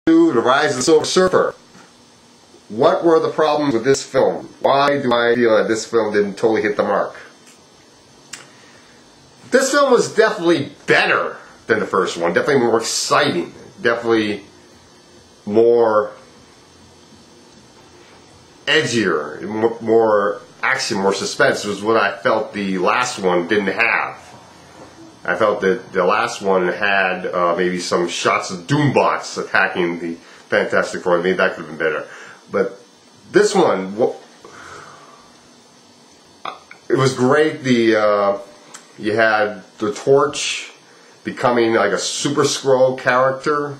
The Rise of the Silver Surfer. What were the problems with this film? Why do I feel that this film didn't totally hit the mark? This film was definitely better than the first one. Definitely more exciting. Definitely more edgier. More action, more suspense was what I felt the last one didn't have. I felt that the last one had maybe some shots of Doombots attacking the Fantastic Four. Maybe that could have been better. But this one, it was great. You had the Torch becoming like a Super Skrull character,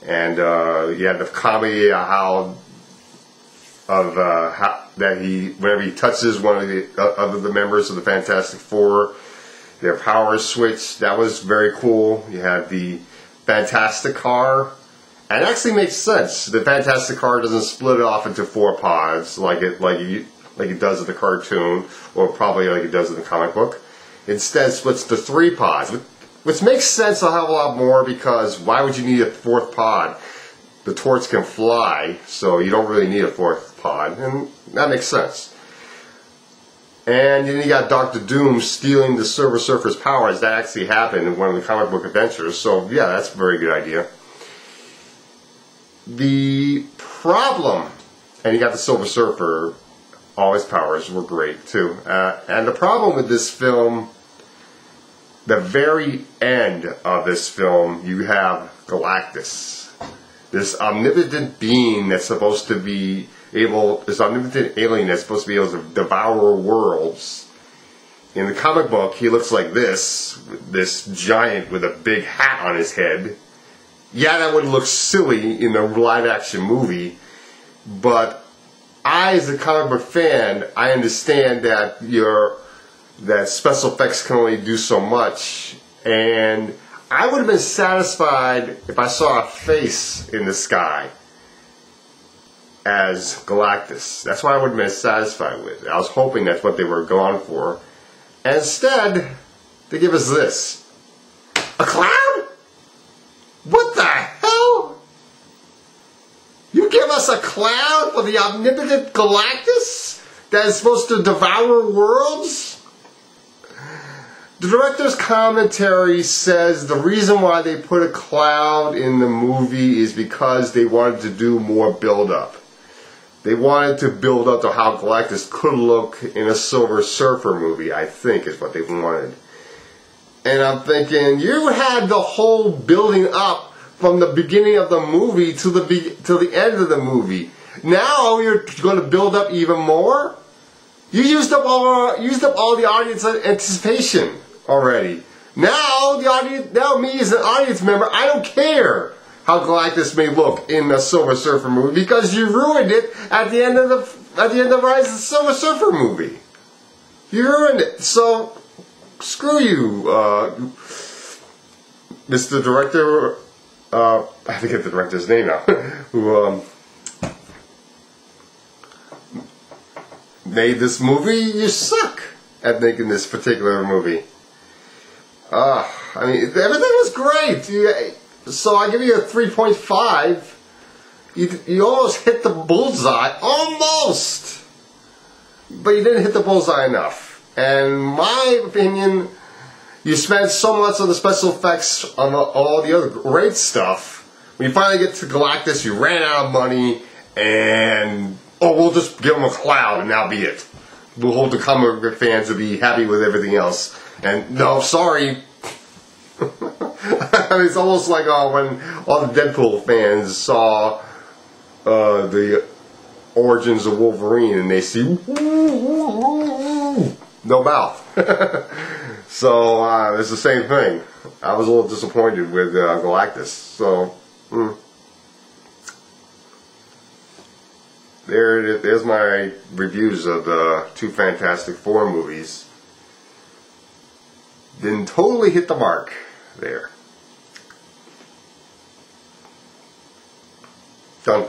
and you had the comedy how that whenever he touches one of the members of the Fantastic Four, their powers switch. That was very cool. You had the Fantastic Car, and it actually makes sense. The Fantastic Car doesn't split off into 4 pods like it does in the cartoon, or probably like it does in the comic book. Instead, it splits to 3 pods, which makes sense a hell of a lot more, because why would you need a 4th pod? The Torch can fly, so you don't really need a 4th pod, and that makes sense. And then you got Dr. Doom stealing the Silver Surfer's powers. That actually happened in one of the comic book adventures. So yeah, that's a very good idea. The problem, and you got the Silver Surfer, all his powers were great too. And the problem with this film, the very end of this film, you have Galactus, this omnipotent being that's supposed to be this omnipotent alien that's supposed to be able to devour worlds. In the comic book, he looks like this giant with a big hat on his head. Yeah, that would look silly in the live-action movie, but I, as a comic book fan, I understand that that special effects can only do so much, and I would have been satisfied if I saw a face in the sky as Galactus. That's what I would have been satisfied with. I was hoping that's what they were going for. And instead, they give us this. A cloud? What the hell? You give us a cloud for the omnipotent Galactus that is supposed to devour worlds? The director's commentary says the reason why they put a cloud in the movie is because they wanted to do more build-up. They wanted to build up to how Galactus could look in a Silver Surfer movie, I think is what they wanted. And I'm thinking, you had the whole building up from the beginning of the movie to the end of the movie. Now you're going to build up even more? You used up all the audience anticipation already. Now me as an audience member, I don't care how Galactus may look in the Silver Surfer movie, because you ruined it at the end of Rise of the Silver Surfer movie. You ruined it. So screw you, Mr. Director. I forget the director's name now. Who made this movie? You suck at making this particular movie. I mean, everything was great. So I give you a 3.5. You almost hit the bullseye. Almost! But you didn't hit the bullseye enough. And in my opinion, you spent so much on the special effects on all the other great stuff. When you finally get to Galactus, you ran out of money, and we'll just give him a cloud and that'll be it. We'll hold the comic book fans to be happy with everything else. And no, sorry. I mean, it's almost like when all the Deadpool fans saw the origins of Wolverine and they see no mouth. So it's the same thing. I was a little disappointed with Galactus. So there's my reviews of the 2 Fantastic Four movies. Didn't totally hit the mark there. Done.